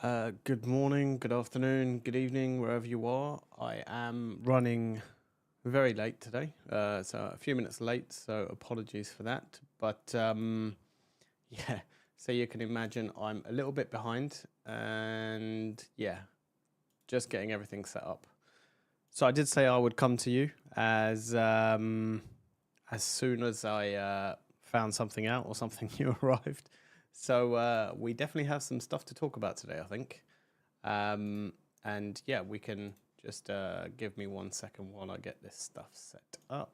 Good morning, good afternoon, good evening, wherever you are. I am running very late today, so a few minutes late, so apologies for that. But yeah, so you can imagine I'm a little bit behind, and yeah, just getting everything set up. So I did say I would come to you as soon as I found something out or something new arrived. So we definitely have some stuff to talk about today, I think. And yeah, we can just give me 1 second while I get this stuff set up.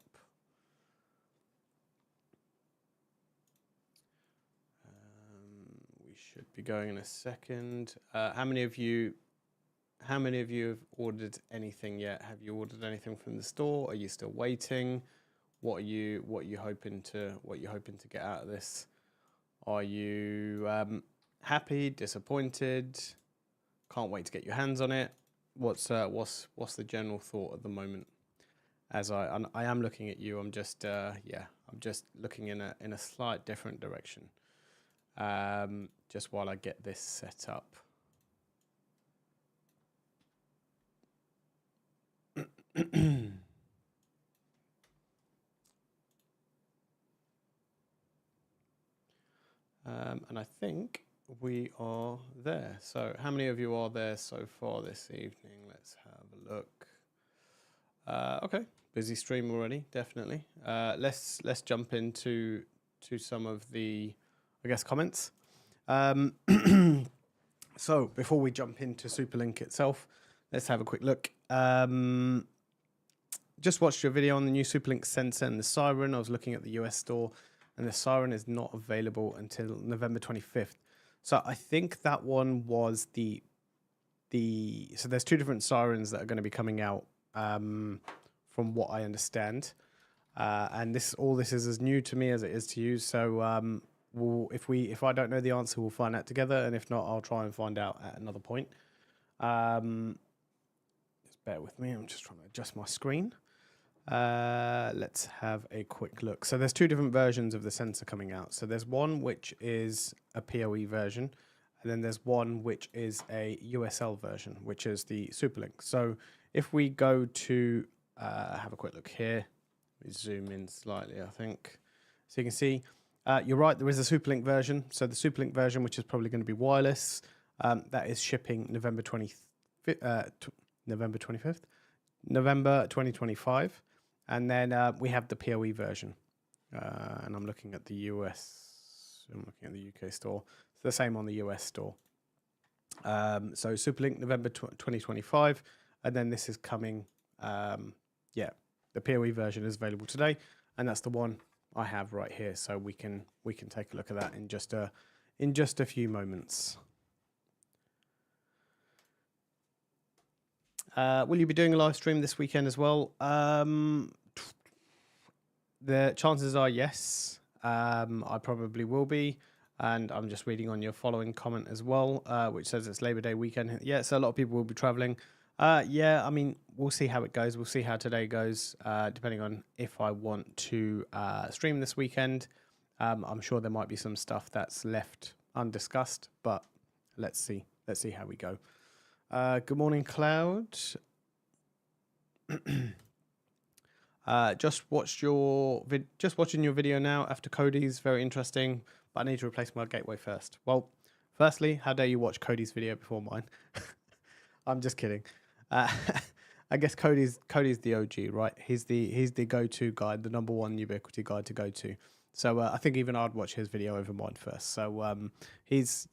We should be going in a second. How many of you have ordered anything yet? Have you ordered anything from the store? Are you still waiting? What are you hoping to get out of this? Are you happy, disappointed? Can't wait to get your hands on it. What's the general thought at the moment? As I am looking at you, I'm just looking in a slight different direction. Just while I get this set up. And I think we are there. So how many of you are there so far this evening? Let's have a look. Okay, busy stream already, definitely. Let's jump into some of the, I guess, comments. So before we jump into SuperLink itself, let's have a quick look. Just watched your video on the new SuperLink sensor and the siren. I was looking at the US store, and the siren is not available until November 25th. So I think that one was so there's two different sirens that are going to be coming out, from what I understand. And this is as new to me as it is to you. So if I don't know the answer, we'll find out together, and if not, I'll try and find out at another point. Just bear with me. I'm just trying to adjust my screen. Let's have a quick look. So there's two different versions of the sensor coming out. So there's one which is a PoE version, and then there's one which is a USL version, which is the SuperLink. So if we go to have a quick look here, we zoom in slightly, I think. So you can see, you're right, there is a SuperLink version. So the SuperLink version, which is probably going to be wireless, that is shipping November 25th, November 2025. And then we have the PoE version. And I'm looking at the I'm looking at the UK store. It's the same on the US store. So SuperLink November 2025. And then this is coming, the PoE version is available today. And that's the one I have right here. So we can take a look at that in just a few moments. Will you be doing a live stream this weekend as well? The chances are yes. I probably will be. And I'm just reading on your following comment as well, which says it's Labor Day weekend. Yeah, so a lot of people will be traveling. Yeah, I mean, we'll see how it goes. We'll see how today goes, depending on if I want to stream this weekend. I'm sure there might be some stuff that's left undiscussed, but let's see. Let's see how we go. Good morning, Cloud. Just watching your video now after Cody's. Very interesting, but I need to replace my gateway first. Well, firstly, how dare you watch Cody's video before mine? I'm just kidding. I guess Cody's the OG, right? He's the go-to guide, the number one Ubiquiti guide to go to. So I think even I'd watch his video over mine first. So it's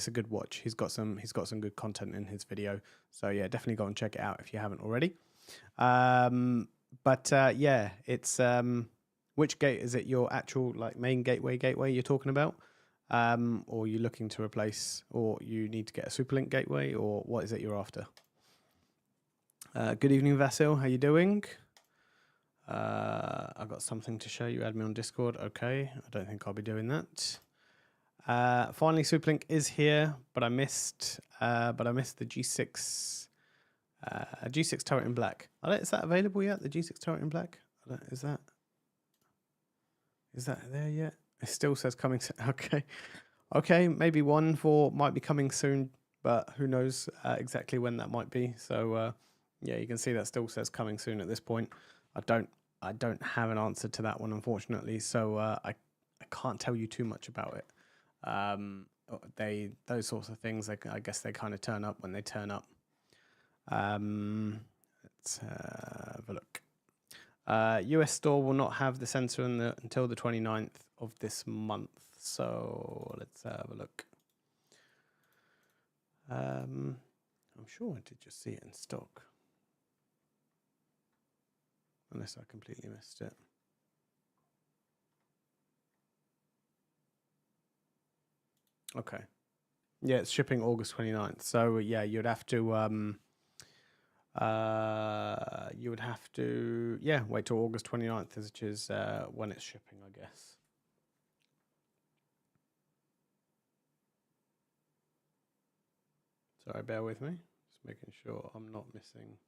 a good watch. He's got some good content in his video. So yeah, definitely go and check it out if you haven't already. But yeah, it's which gate is it? Your actual like main gateway you're talking about, or you're looking to replace, or you need to get a SuperLink gateway, or what is it you're after? Good evening, Vasil. How you doing? I've got something to show you. Add me on Discord. Okay, I don't think I'll be doing that. Finally, SuperLink is here, but I missed the G6. G6 turret in black. Is that available yet? The G6 turret in black? Is that there yet? It still says coming soon. Okay. Okay, maybe might be coming soon but who knows exactly when that might be. So yeah, you can see that still says coming soon at this point. I don't have an answer to that one, unfortunately, so I can't tell you too much about it. Those sorts of things, I guess they kind of turn up when they turn up. Let's have a look. US store will not have the sensor until the 29th of this month. So let's have a look. I'm sure I did just see it in stock. Unless I completely missed it. Okay. Yeah, it's shipping August 29th. So yeah, you'd have to wait till August 29th, which is when it's shipping, I guess. Sorry, bear with me. Just making sure I'm not missing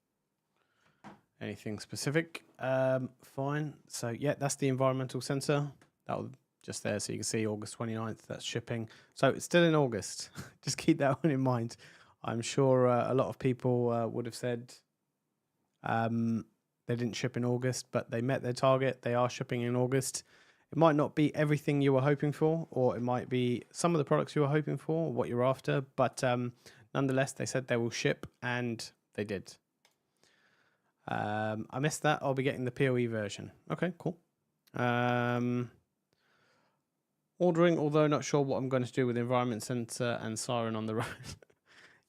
anything specific. Fine. So yeah, that's the environmental sensor. That'll just there, so you can see August 29th. That's shipping. So it's still in August. Just keep that one in mind. I'm sure a lot of people would have said they didn't ship in August, but they met their target. They are shipping in August. It might not be everything you were hoping for, or it might be some of the products you were hoping for, what you're after, but nonetheless, they said they will ship, and they did. I missed that. I'll be getting the PoE version. Okay, cool. Ordering, although not sure what I'm going to do with the environment sensor and siren on the road.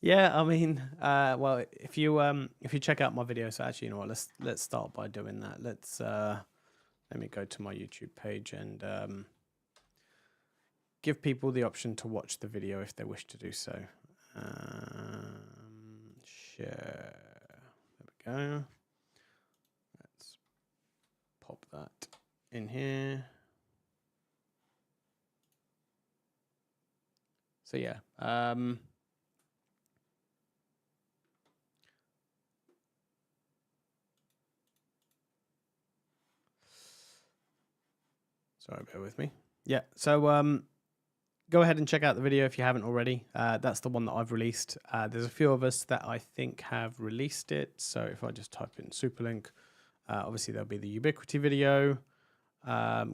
Yeah, I mean, well, if you check out my video, so actually, you know what? Let's start by doing that. Let me go to my YouTube page and give people the option to watch the video if they wish to do so. Share. There we go. Let's pop that in here. So yeah. Sorry, bear with me. Yeah, so go ahead and check out the video if you haven't already. That's the one that I've released. There's a few of us that I think have released it. So if I just type in SuperLink, obviously there'll be the Ubiquiti video.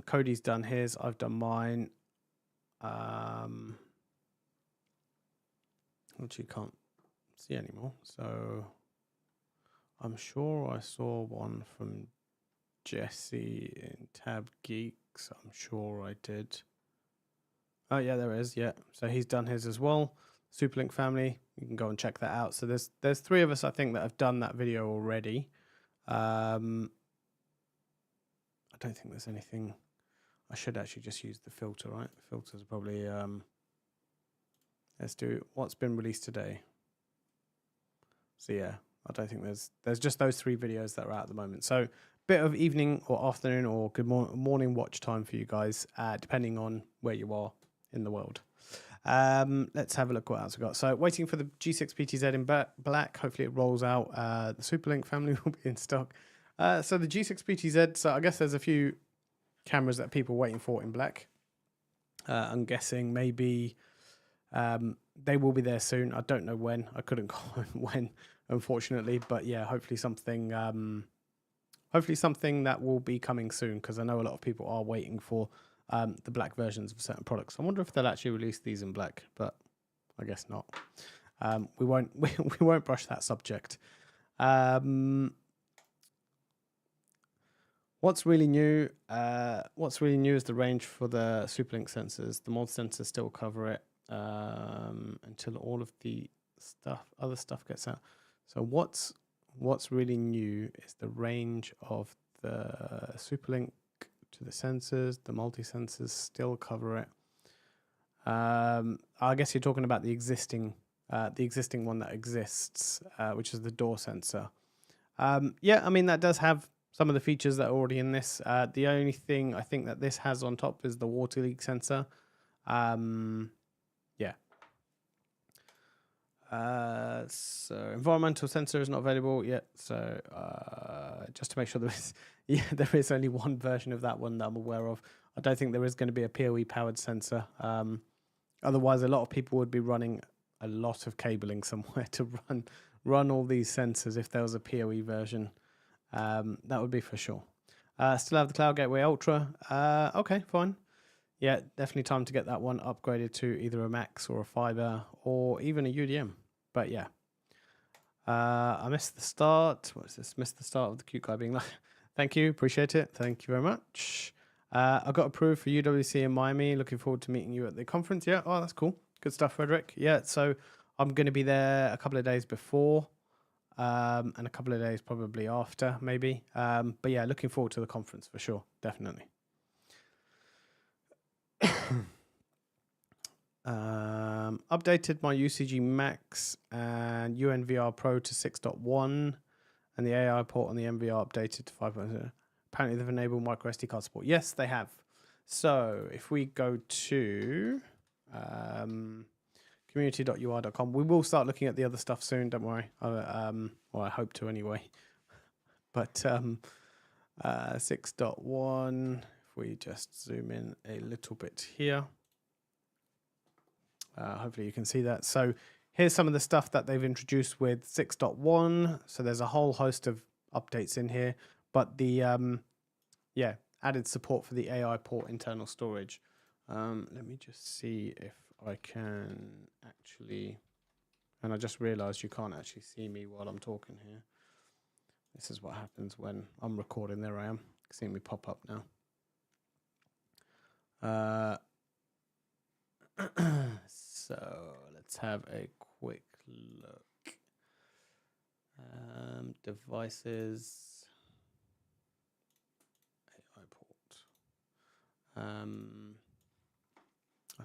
Cody's done his, I've done mine. Which you can't see anymore. So I'm sure I saw one from Jesse in Tab Geeks. I'm sure I did. Oh yeah, there is. Yeah, so he's done his as well. SuperLink family, you can go and check that out. So there's three of us, I think, that have done that video already. I don't think there's anything. I should actually just use the filter, right? The filters are probably. Let's do what's been released today. So yeah, I don't think there's just those three videos that are out at the moment. So bit of evening or afternoon or good morning watch time for you guys, depending on where you are in the world. Let's have a look what else we got. So waiting for the G6 PTZ in black. Hopefully it rolls out. The SuperLink family will be in stock. So the G6 PTZ. So I guess there's a few cameras that people are waiting for in black. I'm guessing maybe they will be there soon. I don't know when. I couldn't comment when, unfortunately. But yeah, hopefully something that will be coming soon, because I know a lot of people are waiting for the black versions of certain products. I wonder if they'll actually release these in black, but I guess not. We won't brush that subject. What's really new? What's really new is the range for the SuperLink sensors. The mod sensors still cover it until all of the other stuff gets out. So what's really new is the range of the SuperLink to the sensors. The multi-sensors still cover it. I guess you're talking about the existing one that exists, which is the door sensor. Yeah, I mean, that does have some of the features that are already in this. The only thing I think that this has on top is the water leak sensor. Yeah. So environmental sensor is not available yet. So just to make sure there is only one version of that one that I'm aware of. I don't think there is going to be a PoE powered sensor. Otherwise, a lot of people would be running a lot of cabling somewhere to run all these sensors if there was a PoE version. That would be for sure. Still have the Cloud Gateway Ultra. Okay, fine. Yeah, definitely time to get that one upgraded to either a Max or a Fiber or even a UDM. But yeah. I missed the start. What is this? Missed the start of the cute guy being like, thank you, appreciate it. Thank you very much. I got approved for UWC in Miami. Looking forward to meeting you at the conference. Yeah, oh, that's cool. Good stuff, Frederick. Yeah, so I'm going to be there a couple of days before and a couple of days probably after, maybe. But yeah, looking forward to the conference for sure, definitely. Updated my UCG Max and UNVR Pro to 6.1 and the AI port on the MVR updated to 5.0. Apparently they've enabled micro SD card support. Yes, they have. So if we go to community.ui.com, we will start looking at the other stuff soon. Don't worry. Well, I hope to anyway. But 6.1, if we just zoom in a little bit here. Hopefully you can see that. So here's some of the stuff that they've introduced with 6.1. So there's a whole host of updates in here, but the added support for the AI port internal storage. Let me just see if I can actually, and I just realized you can't actually see me while I'm talking here. This is what happens when I'm recording. There I am. Seeing me pop up now. So let's have a quick look. Devices, AI port. I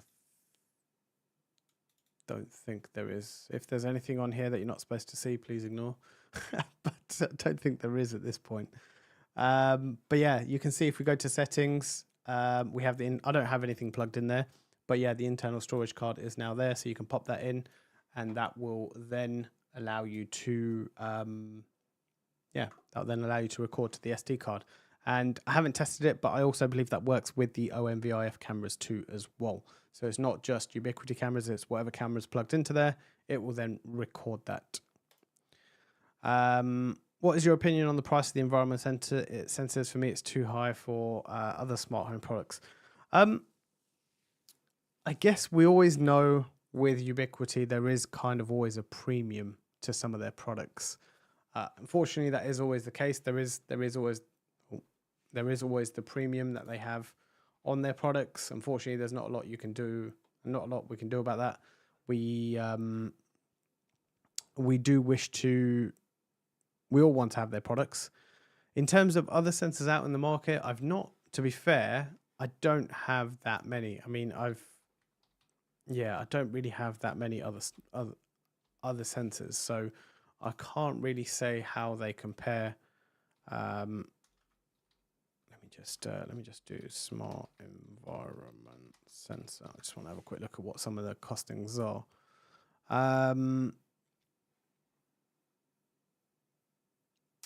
don't think there is. If there's anything on here that you're not supposed to see, please ignore. But I don't think there is at this point. But yeah, you can see if we go to settings, we have I don't have anything plugged in there. But yeah, the internal storage card is now there, so you can pop that in, and that will then allow you to, that'll then allow you to record to the SD card. And I haven't tested it, but I also believe that works with the OMVIF cameras too as well. So it's not just Ubiquiti cameras; it's whatever camera's plugged into there. It will then record that. What is your opinion on the price of the environment sensors? For me, it's too high for other smart home products. I guess we always know with Ubiquiti there is kind of always a premium to some of their products. Unfortunately, that is always the case. There is always the premium that they have on their products. Unfortunately, there's not a lot you can do, not a lot we can do about that. We do wish to. We all want to have their products. In terms of other sensors out in the market, to be fair, I don't have that many. I mean, I don't really have that many other sensors, so I can't really say how they compare. Let me just do smart environment sensor. I just want to have a quick look at what some of the costings are.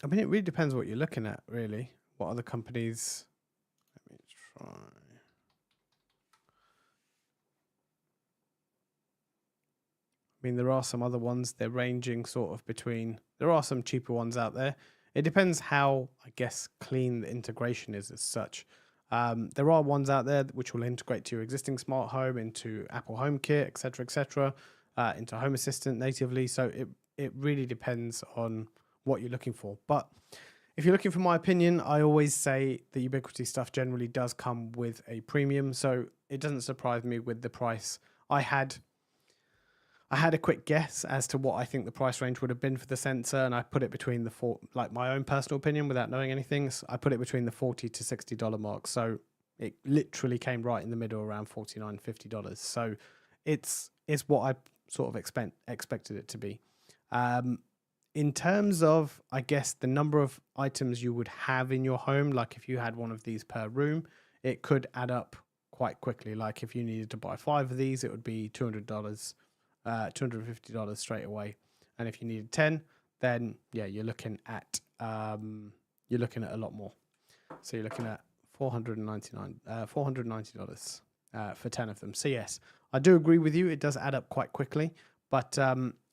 I mean, it really depends what you're looking at, really. What other companies? Let me try. I mean, there are some other ones. They're ranging sort of between. There are some cheaper ones out there. It depends how, I guess, clean the integration is as such. There are ones out there which will integrate to your existing smart home, into Apple HomeKit, etc., into Home Assistant natively. So it really depends on what you're looking for. But if you're looking for my opinion, I always say the Ubiquiti stuff generally does come with a premium. So it doesn't surprise me with the price. I had a quick guess as to what I think the price range would have been for the sensor, and I put it between my own personal opinion without knowing anything. So I put it between the $40 to $60 mark. So it literally came right in the middle, around $49, $50. So it's what I sort of expected it to be. In terms of, I guess, the number of items you would have in your home, like if you had one of these per room, it could add up quite quickly. Like if you needed to buy 5 of these, it would be $200. $250 straight away, and if you needed 10, then yeah, you're looking at a lot more. So you're looking at $490 for 10 of them. So yes, I do agree with you. It does add up quite quickly, but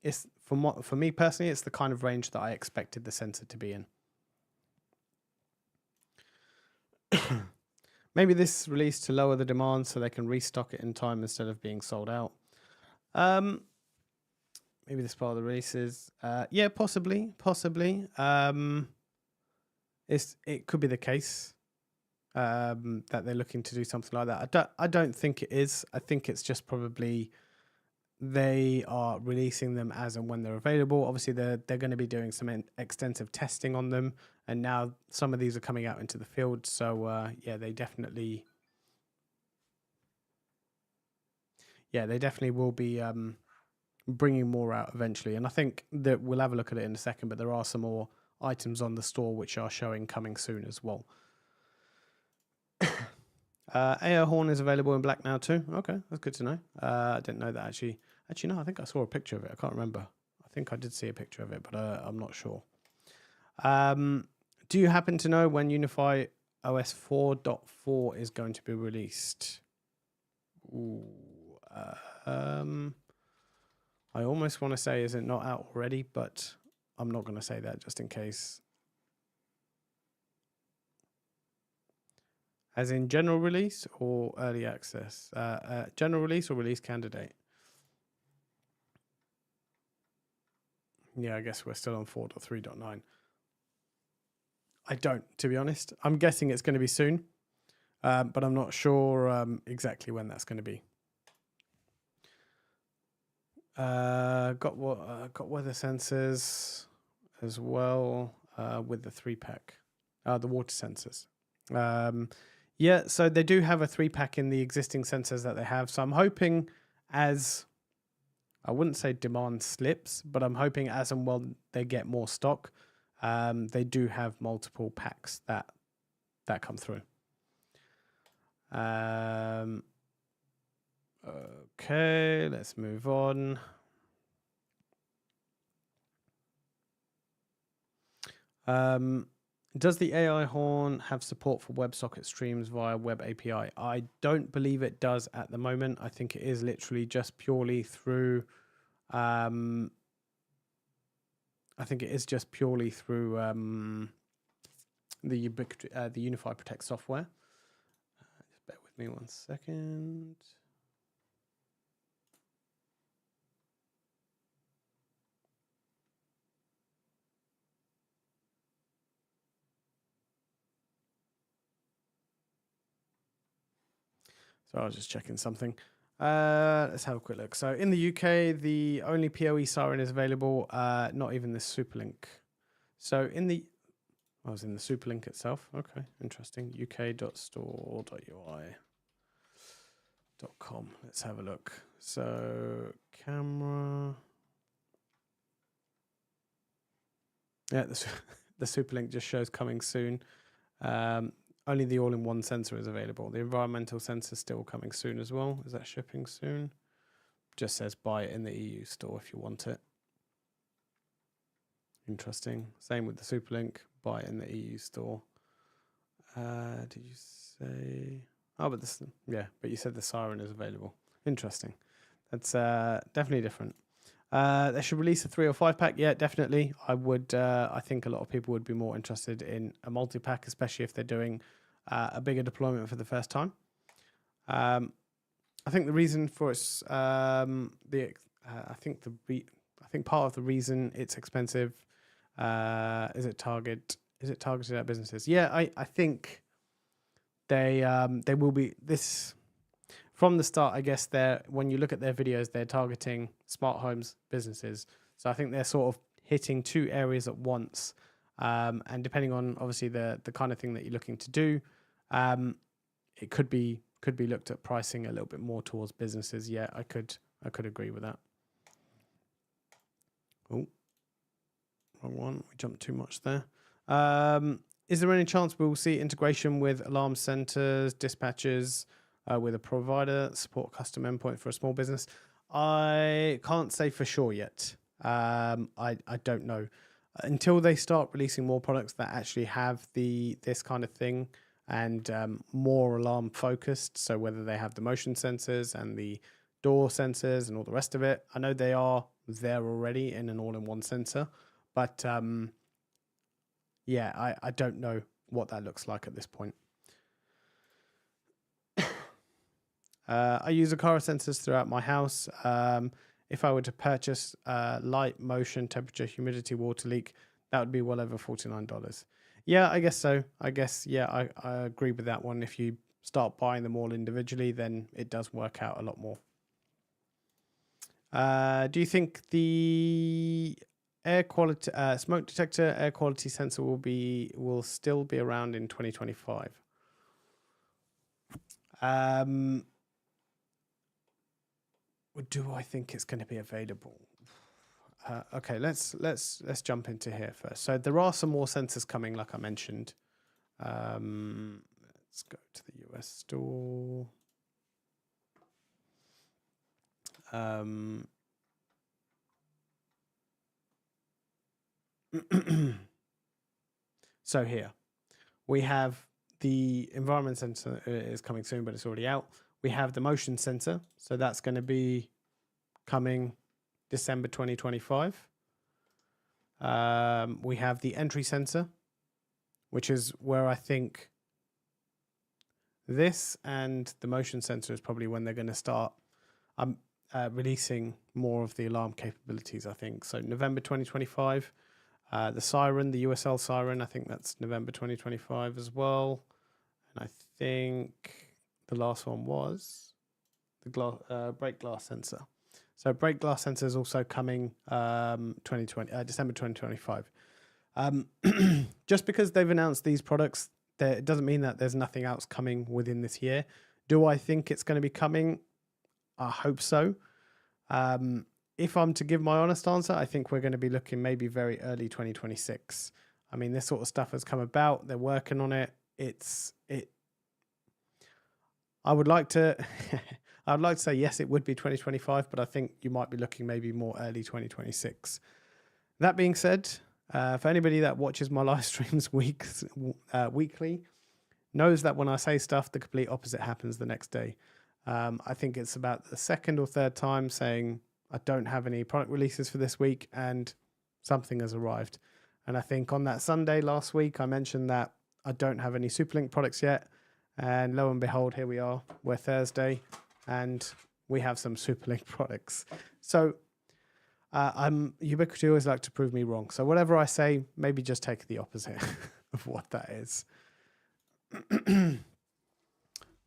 it's for me personally, it's the kind of range that I expected the sensor to be in. Maybe this release to lower the demand so they can restock it in time instead of being sold out. Maybe this part of the release is, yeah, possibly. It could be the case that they're looking to do something like that. I don't think it is. I think it's just probably they are releasing them as and when they're available. Obviously, they're going to be doing some extensive testing on them, and now some of these are coming out into the field. So yeah, they definitely will be bringing more out eventually. And I think that we'll have a look at it in a second, but there are some more items on the store which are showing coming soon as well. AR horn is available in black now too. Okay, that's good to know. I didn't know that actually. Actually, no, I think I saw a picture of it. I can't remember. I think I did see a picture of it, but I'm not sure. Do you happen to know when Unify OS 4.4 is going to be released? Ooh, I almost want to say, is it not out already? But I'm not going to say that just in case. As in general release or early access? General release or release candidate? Yeah, I guess we're still on 4.3.9. I don't, to be honest. I'm guessing it's going to be soon, but I'm not sure exactly when that's going to be. Got weather sensors as well with the 3-pack, the water sensors. Yeah, so they do have a 3-pack in the existing sensors that they have. So I'm hoping, as I wouldn't say demand slips, but I'm hoping as and when they get more stock, they do have multiple packs that come through. Okay, let's move on. Does the AI horn have support for WebSocket streams via Web API? I don't believe it does at the moment. I think it is literally just purely through. I think it is just purely through the Ubiquiti, the Unify Protect software. Just bear with me 1 second. So I was just checking something. Let's have a quick look. So in the UK, the only PoE siren is available, not even the SuperLink. So in the, I was in the SuperLink itself. Okay, interesting. uk.store.ui.com. Let's have a look. So camera. Yeah, the SuperLink just shows coming soon. Only the all-in-one sensor is available. The environmental sensor is still coming soon as well. Is that shipping soon? Just says buy it in the EU store if you want it. Interesting. Same with the SuperLink. Buy it in the EU store. Did you say? Oh, but this, yeah, but you said the siren is available. Interesting. That's definitely different. They should release a 3 or 5-pack. Yeah, definitely. I would. I think a lot of people would be more interested in a multi-pack, especially if they're doing a bigger deployment for the first time. I think the reason for its I think part of the reason it's expensive is it targeted at businesses. Yeah, I think they will be this. From the start, I guess when you look at their videos, they're targeting smart homes businesses. So I think they're sort of hitting 2 areas at once. And depending on obviously the kind of thing that you're looking to do, it could be looked at pricing a little bit more towards businesses. Yeah, I could agree with that. Oh, wrong one. We jumped too much there. Is there any chance we'll see integration with alarm centers, dispatchers, with a provider, support custom endpoint for a small business? I can't say for sure yet. I don't know. Until they start releasing more products that actually have this kind of thing and more alarm focused, so whether they have the motion sensors and the door sensors and all the rest of it. I know they are there already in an all-in-one sensor. But yeah, I don't know what that looks like at this point. I use Aqara sensors throughout my house. If I were to purchase light, motion, temperature, humidity, water leak, that would be well over $49. Yeah, I guess so. I guess, yeah, I agree with that one. If you start buying them all individually, then it does work out a lot more. Do you think the air quality, smoke detector air quality sensor will still be around in 2025? Do I think it's going to be available? Okay, let's jump into here first. So there are some more sensors coming, like I mentioned. Let's go to the US store. So here we have the environment sensor is coming soon, but it's already out. We have the motion sensor, so that's going to be coming December 2025. We have the entry sensor, which is where I think this and the motion sensor is probably when they're going to start releasing more of the alarm capabilities, I think. So November 2025. The siren, the USL siren, I think that's November 2025 as well. And I think the last one was the brake glass sensor. So brake glass sensor is also coming December 2025. Just because they've announced these products, it doesn't mean that there's nothing else coming within this year. Do I think it's going to be coming? I hope so. If I'm to give my honest answer, I think we're going to be looking maybe very early 2026. I mean, this sort of stuff has come about. They're working on it. I would like to say yes, it would be 2025, but I think you might be looking maybe more early 2026. That being said, for anybody that watches my live streams weekly, knows that when I say stuff, the complete opposite happens the next day. I think it's about the second or third time saying I don't have any product releases for this week, and something has arrived. And I think on that Sunday last week, I mentioned that I don't have any SuperLink products yet. And lo and behold, here we are. We're Thursday, and we have some SuperLink products. So Ubiquiti always like to prove me wrong. So whatever I say, maybe just take the opposite of what that is.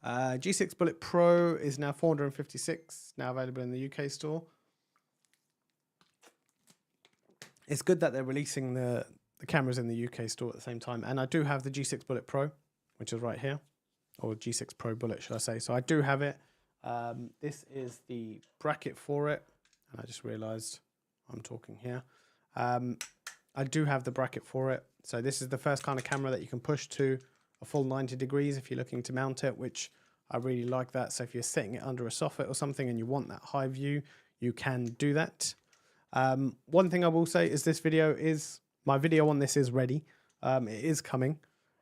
G6 Bullet Pro is now $456, now available in the UK store. It's good that they're releasing the cameras in the UK store at the same time. And I do have the G6 Bullet Pro, which is right here, or G6 Pro Bullet, should I say. So I do have it. This is the bracket for it. And I just realized I'm talking here. I do have the bracket for it. So this is the first kind of camera that you can push to a full 90 degrees if you're looking to mount it, which I really like that. So if you're setting it under a soffit or something and you want that high view, you can do that. One thing I will say is my video on this is ready. It is coming.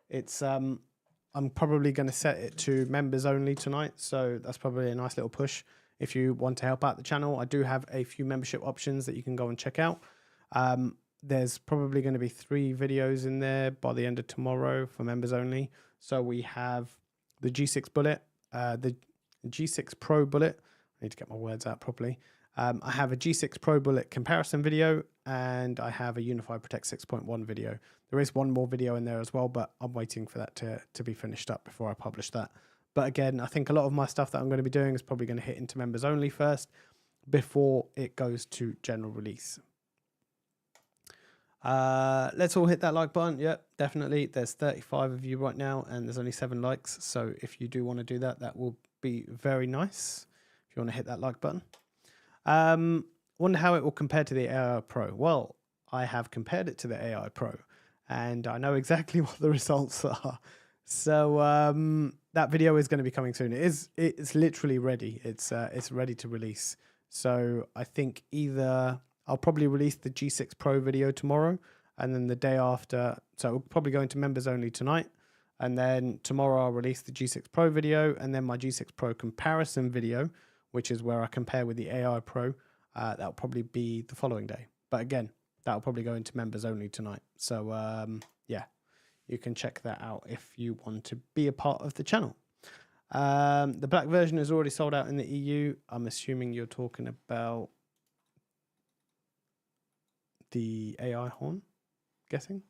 It's I'm probably going to set it to members only tonight, so that's probably a nice little push. If you want to help out the channel, I do have a few membership options that you can go and check out. There's probably going to be 3 videos in there by the end of tomorrow for members only. So we have the G6 Bullet, the G6 Pro Bullet. I need to get my words out properly. I have a G6 Pro Bullet comparison video, and I have a Unified Protect 6.1 video. There is one more video in there as well, but I'm waiting for that to be finished up before I publish that. But again, I think a lot of my stuff that I'm going to be doing is probably going to hit into members only first before it goes to general release. Let's all hit that like button. Yep, definitely. There's 35 of you right now, and there's only 7 likes. So if you do want to do that, that will be very nice. If you want to hit that like button. Wonder how it will compare to the AI Pro. Well, I have compared it to the AI Pro, and I know exactly what the results are. So that video is going to be coming soon. It's literally ready. It's ready to release. So I think either I'll probably release the G6 Pro video tomorrow, and then the day after, so we'll probably go into members only tonight, and then tomorrow I'll release the G6 Pro video, and then my G6 Pro comparison video, which is where I compare with the AI Pro. that'll probably be the following day. But again, that'll probably go into members only tonight. So yeah, you can check that out if you want to be a part of the channel. The black version is already sold out in the EU. I'm assuming you're talking about the AI horn, guessing.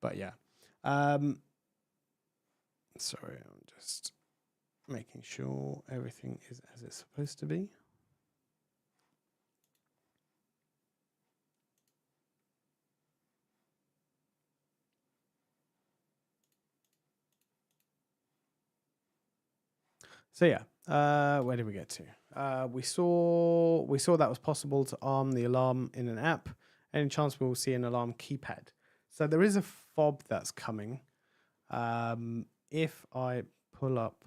But yeah, sorry, I'm just making sure everything is as it's supposed to be. So yeah, where did we get to? We saw that was possible to arm the alarm in an app. Any chance we will see an alarm keypad? So there is a fob that's coming. If I pull up,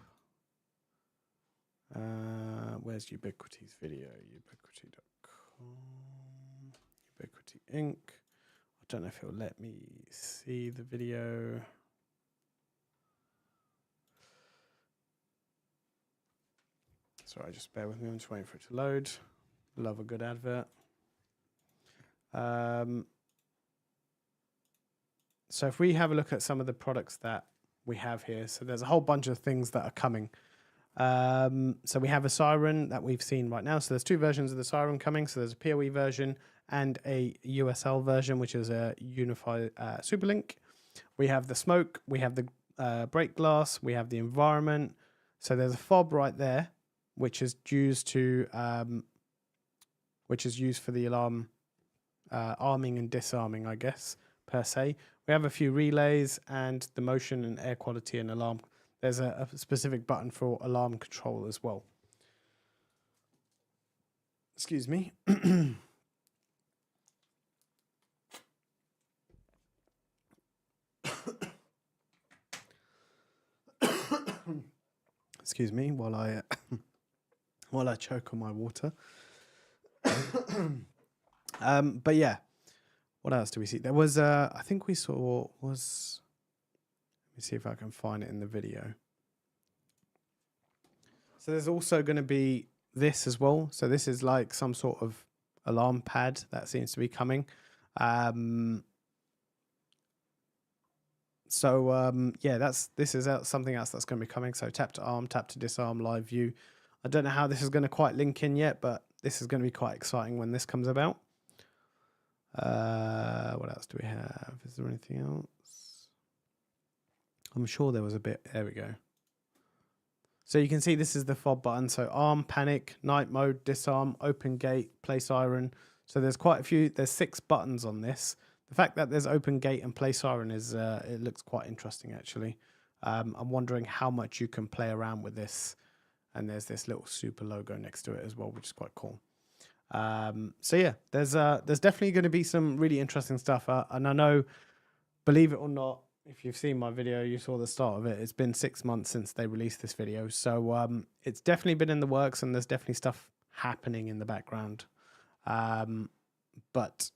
where's Ubiquiti's video? Ubiquiti.com, Ubiquiti Inc. I don't know if it'll let me see the video. Sorry, just bear with me. I'm just waiting for it to load. Love a good advert. So if we have a look at some of the products that we have here, so there's a whole bunch of things that are coming. So we have a siren that we've seen right now. So there's two versions of the siren coming. So there's a PoE version and a USL version, which is a unified SuperLink. We have the smoke, we have the break glass, we have the environment. So there's a fob right there, which is used to which is used for the alarm arming and disarming, I guess, per se. We have a few relays and the motion and air quality and alarm. There's a specific button for alarm control as well. Excuse me. Excuse me while I choke on my water. But yeah, what else do we see? There was I think we saw was. Let me see if I can find it in the video. So there's also going to be this as well. So this is like some sort of alarm pad that seems to be coming. Yeah, this is something else that's going to be coming. So tap to arm, tap to disarm, live view. I don't know how this is going to quite link in yet, but this is going to be quite exciting when this comes about. What else do we have? Is there anything else? I'm sure there was a bit. There we go. So you can see this is the fob button. So arm, panic, night mode, disarm, open gate, play siren. So there's quite a few. There's 6 buttons on this. The fact that there's open gate and play siren is it looks quite interesting actually. I'm wondering how much you can play around with this. And there's this little super logo next to it as well, which is quite cool. So yeah, there's definitely going to be some really interesting stuff. And I know, believe it or not, if you've seen my video, you saw the start of it. It's been 6 months since they released this video. So it's definitely been in the works and there's definitely stuff happening in the background. But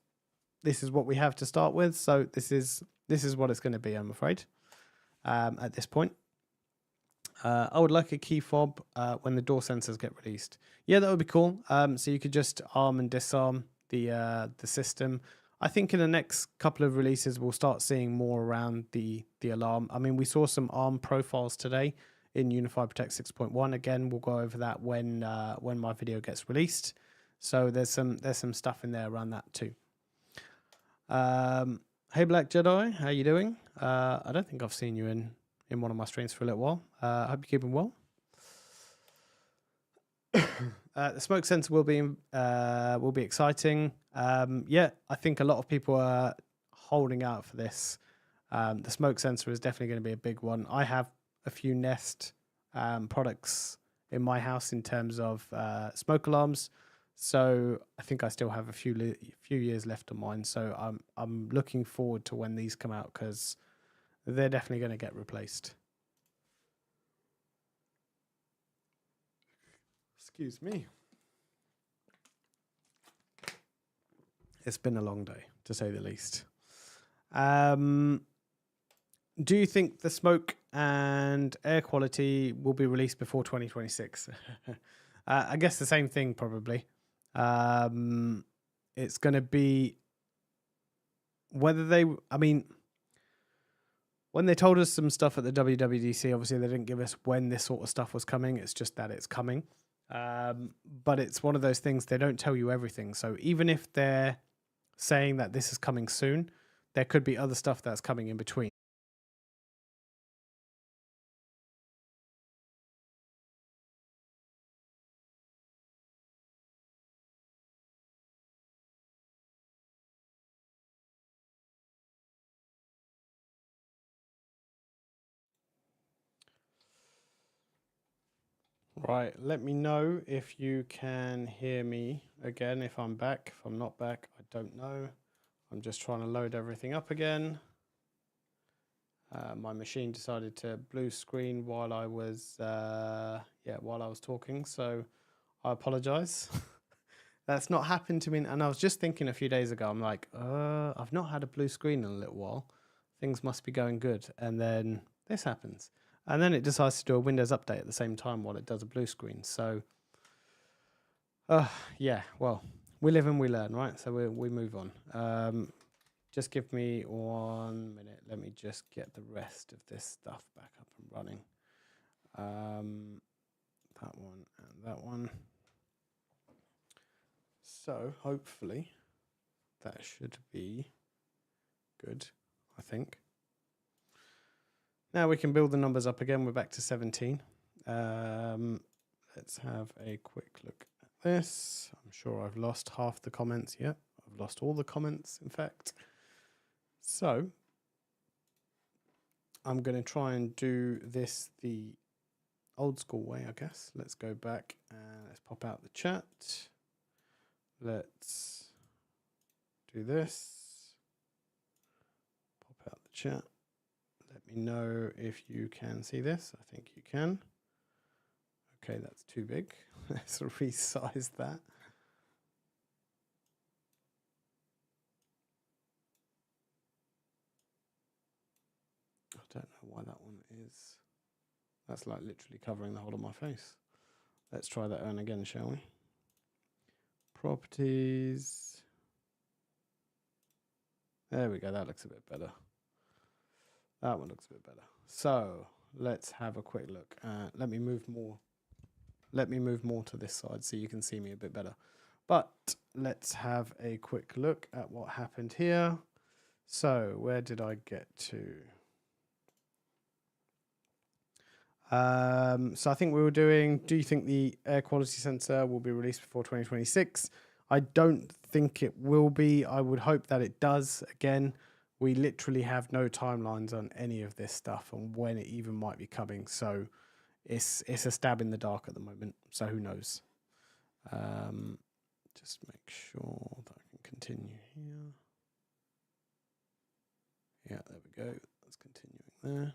this is what we have to start with. So this is what it's going to be, I'm afraid, at this point. I would like a key fob when the door sensors get released. Yeah, that would be cool. So you could just arm and disarm the system. I think in the next couple of releases, we'll start seeing more around the alarm. I mean, we saw some ARM profiles today in Unified Protect 6.1. Again, we'll go over that when my video gets released. So there's some stuff in there around that too. Hey Black Jedi, how you doing? I don't think I've seen you in one of my streams for a little while. I hope you're keeping well. The smoke sensor will be exciting. Yeah, I think a lot of people are holding out for this. The smoke sensor is definitely going to be a big one. I have a few Nest products in my house in terms of smoke alarms, so I think I still have a few years left on mine. So I'm looking forward to when these come out because they're definitely going to get replaced. Excuse me. It's been a long day, to say the least. Do you think the smoke and air quality will be released before 2026? I guess the same thing, probably. It's going to be whether they, I mean, when they told us some stuff at the WWDC, obviously they didn't give us when this sort of stuff was coming. It's just that it's coming. But it's one of those things, they don't tell you everything. So even if they're saying that this is coming soon, there could be other stuff that's coming in between. Right, let me know if you can hear me again, if I'm back. If I'm not back, I don't know. I'm just trying to load everything up again. My machine decided to blue screen while I was talking, so I apologize. That's not happened to me, and I was just thinking a few days ago, I'm like, I've not had a blue screen in a little while. Things must be going good, and then this happens. And then it decides to do a Windows update at the same time while it does a blue screen. So, yeah, well, we live and we learn, right? So we move on. Just give me 1 minute. Let me just get the rest of this stuff back up and running. That one and that one. So hopefully that should be good, I think. Now we can build the numbers up again. We're back to 17. Let's have a quick look at this. I'm sure I've lost half the comments. Yep, I've lost all the comments, in fact. So I'm going to try and do this the old school way, I guess. Let's go back and let's pop out the chat. Let's do this. Pop out the chat. Let me know if you can see this. I think you can. Okay, that's too big. Let's resize that. I don't know why that one is. That's like literally covering the whole of my face. Let's try that one again, shall we? Properties. There we go. That looks a bit better. That one looks a bit better. So let's have a quick look. Let me move more. Let me move more to this side so you can see me a bit better. But let's have a quick look at what happened here. So where did I get to? So I think we were doing, do you think the air quality sensor will be released before 2026? I don't think it will be. I would hope that it does. Again, we literally have no timelines on any of this stuff and when it even might be coming. So it's a stab in the dark at the moment. So who knows? Just make sure that I can continue here. Yeah, there we go. That's continuing there.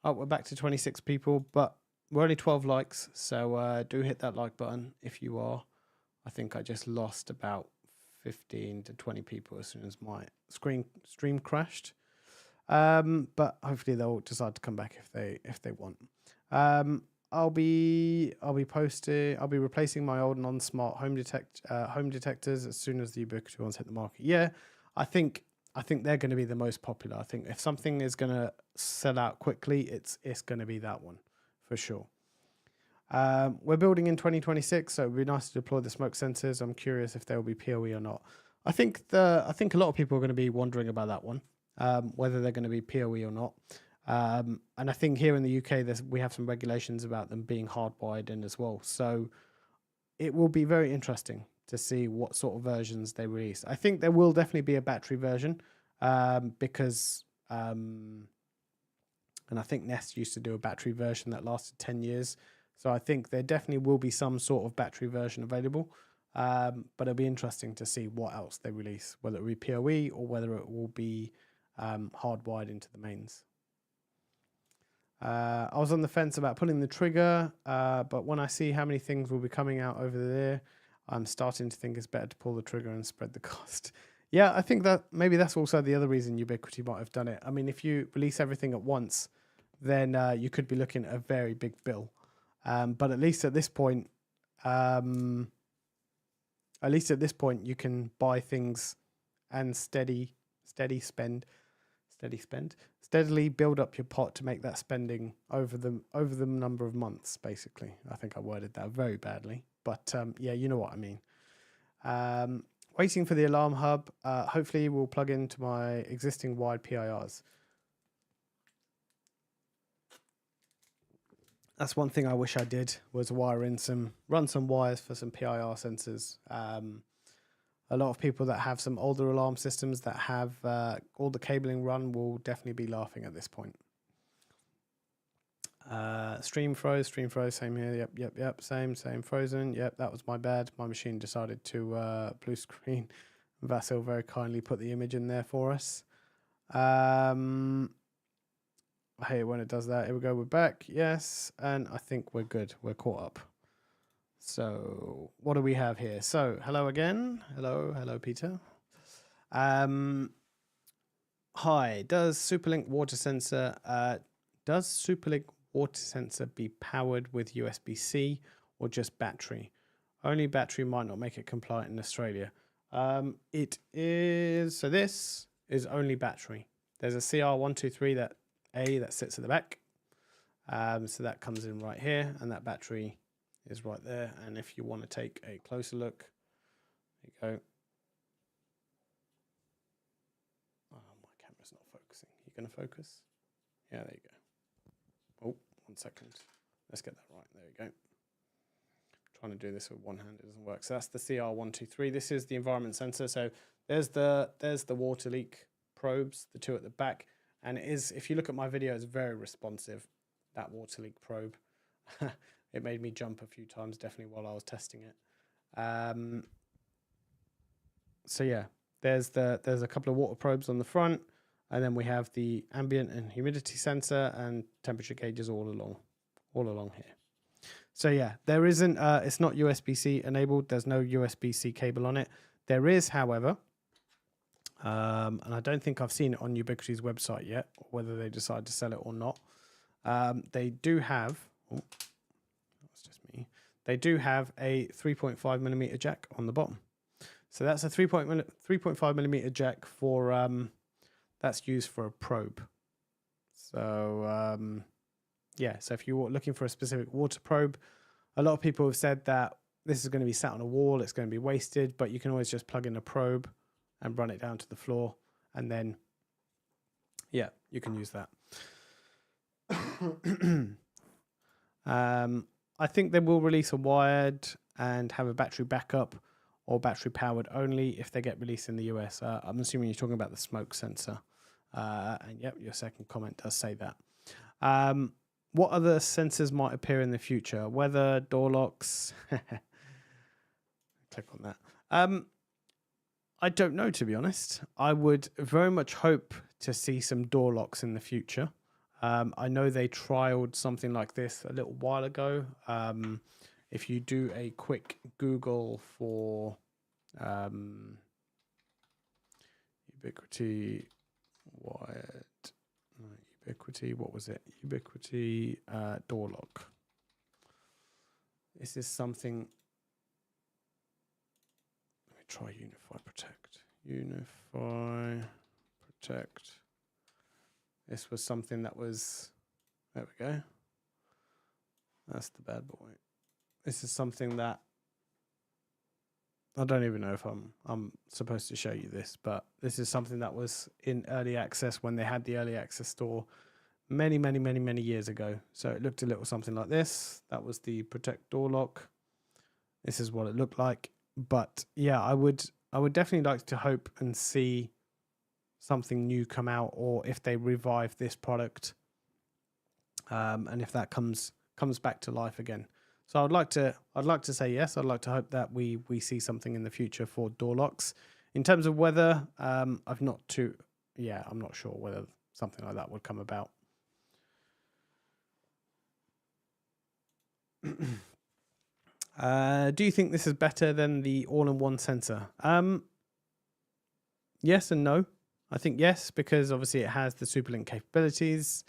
Oh, we're back to 26 people, but we're only 12 likes. So do hit that like button if you are. I think I just lost about 15 to 20 people as soon as my stream crashed. But hopefully they'll decide to come back if they want. I'll be replacing my old non-smart home detectors as soon as the Ubiquiti ones hit the market. Yeah, I think they're going to be the most popular. I think if something is going to sell out quickly, it's going to be that one for sure. We're building in 2026, so it'd be nice to deploy the smoke sensors. I'm curious if there will be PoE or not. I think a lot of people are going to be wondering about that one, whether they're going to be PoE or not. And I think here in the UK, we have some regulations about them being hardwired in as well. So it will be very interesting to see what sort of versions they release. I think there will definitely be a battery version because, and I think Nest used to do a battery version that lasted 10 years. So I think there definitely will be some sort of battery version available. But it'll be interesting to see what else they release, whether it will be PoE or whether it will be hardwired into the mains. I was on the fence about pulling the trigger, but when I see how many things will be coming out over there, I'm starting to think it's better to pull the trigger and spread the cost. Yeah, I think that maybe that's also the other reason Ubiquiti might have done it. I mean, if you release everything at once, then you could be looking at a very big bill. But at least at this point, um, you can buy things and steadily steadily build up your pot to make that spending over the number of months. Basically, I think I worded that very badly, but yeah, you know what I mean. Waiting for the alarm hub. Hopefully, will plug into my existing wired PIRs. That's one thing I wish I did, was run some wires for some PIR sensors. A lot of people that have some older alarm systems that have all the cabling run will definitely be laughing at this point. Stream froze, same here. Yep, same frozen. Yep, that was my bad. My machine decided to blue screen. Vasil very kindly put the image in there for us. I hate when it does that. Here we go, we're back. Yes, and I think we're good. We're caught up. So what do we have here? So hello again. Hello, Peter. Hi, does SuperLink water sensor be powered with USB-C or just battery? Only battery might not make it compliant in Australia. It is, so this is only battery. There's a CR123 that sits at the back. So that comes in right here, and that battery is right there. And if you want to take a closer look, there you go. Oh, my camera's not focusing. You going to focus? Yeah, there you go. Oh, 1 second. Let's get that right. There you go. Trying to do this with one hand, it doesn't work. So that's the CR123. This is the environment sensor. So there's the water leak probes, the two at the back. And it is, if you look at my video, it's very responsive, that water leak probe. It made me jump a few times, definitely, while I was testing it. So yeah, there's a couple of water probes on the front, and then we have the ambient and humidity sensor and temperature gauges all along here. So yeah, there isn't, it's not USB-C enabled. There's no USB-C cable on it. There is, however, and I don't think I've seen it on Ubiquiti's website yet, or whether they decide to sell it or not. They do have, oh, that's just me. They do have a 3.5mm jack on the bottom. So that's a 3.5mm jack for, that's used for a probe. So, yeah, so if you're looking for a specific water probe, a lot of people have said that this is going to be sat on a wall, it's going to be wasted, but you can always just plug in a probe and run it down to the floor, and then, yeah, you can use that. I think they will release a wired and have a battery backup or battery powered only if they get released in the US. I'm assuming you're talking about the smoke sensor. And yep, your second comment does say that. What other sensors might appear in the future? Weather, door locks. Click on that. I don't know, to be honest. I would very much hope to see some door locks in the future. I know they trialed something like this a little while ago. If you do a quick Google for Ubiquiti wired, Ubiquiti, what was it? Ubiquiti door lock. This is something. Let me try Unify Protect. Unify Protect. This was something that was, there we go. That's the bad boy. This is something that, I don't even know if I'm supposed to show you this, but this is something that was in early access when they had the early access store many years ago. So it looked a little something like this. That was the Protect door lock. This is what it looked like. But yeah, I would definitely like to hope and see something new come out, or if they revive this product, and if that comes back to life again. So I'd like to say yes. I'd like to hope that we see something in the future for door locks. In terms of weather, I'm not sure whether something like that would come about. Do you think this is better than the all-in-one sensor? Yes and no. I think yes, because obviously it has the SuperLink capabilities.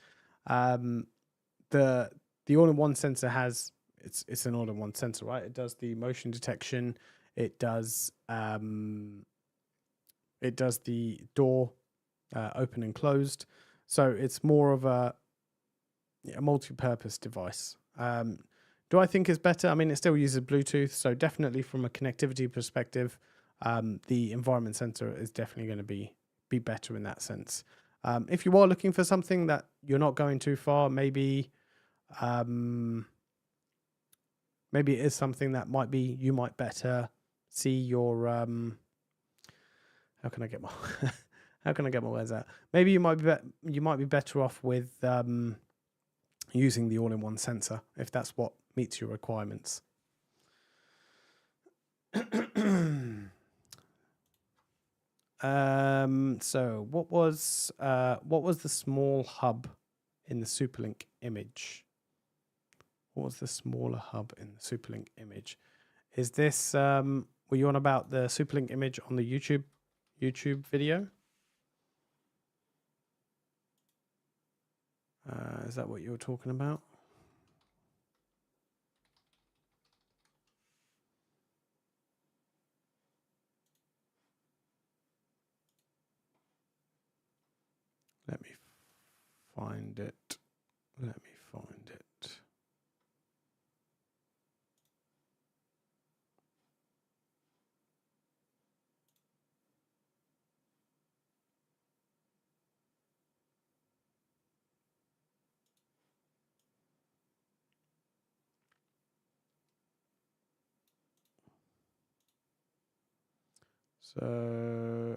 The all-in-one sensor has it's an all-in-one sensor, right? It does the motion detection. It does the door open and closed. So it's more of a multi-purpose device. Do I think it's better? I mean, it still uses Bluetooth, so definitely from a connectivity perspective, the environment sensor is definitely going to be better in that sense. If you are looking for something that you're not going too far, maybe maybe it is something that you might better see your how can I get my how can I get my words out? Maybe you might be better off with using the all-in-one sensor if that's what meets your requirements. So what was the small hub in the SuperLink image? What was the smaller hub in the SuperLink image? Is this were you on about the SuperLink image on the YouTube video? Is that what you were talking about? Let me find it. So